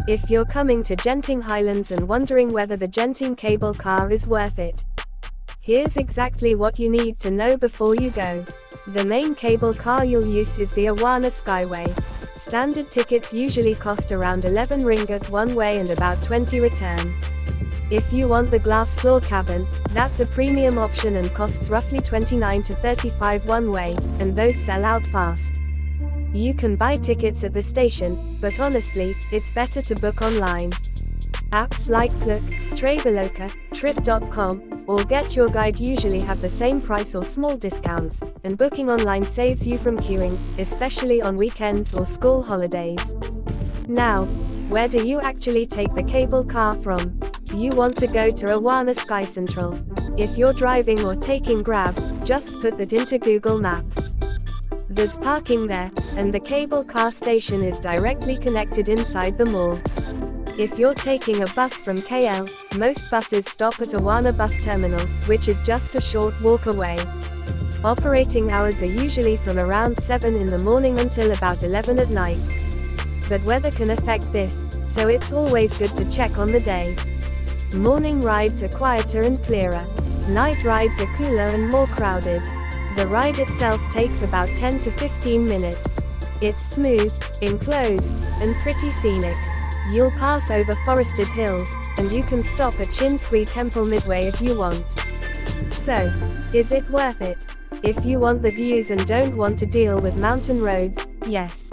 If you're coming to Genting Highlands and wondering whether the Genting cable car is worth it, here's exactly what you need to know before you go. The main cable car you'll use is the Awana Skyway. Standard tickets usually cost around 11 ringgit one way and about 20 return. If you want the glass floor cabin, that's a premium option and costs roughly 29 to 35 one way, and those sell out fast. You can buy tickets at the station, but honestly, it's better to book online. Apps like Klook, Traveloka, Trip.com, or Get Your Guide usually have the same price or small discounts, and booking online saves you from queuing, especially on weekends or school holidays. Now, where do you actually take the cable car from? You want to go to Awana Sky Central. If you're driving or taking Grab, just put that into Google Maps. There's parking there, and the cable car station is directly connected inside the mall. If you're taking a bus from KL, most buses stop at Awana bus terminal, which is just a short walk away. Operating hours are usually from around 7 in the morning until about 11 at night. But weather can affect this, so it's always good to check on the day. Morning rides are quieter and clearer. Night rides are cooler and more crowded. The ride itself takes about 10 to 15 minutes. It's smooth, enclosed, and pretty scenic. You'll pass over forested hills, and you can stop at Chin Swee Temple midway if you want. So, is it worth it? If you want the views and don't want to deal with mountain roads, yes.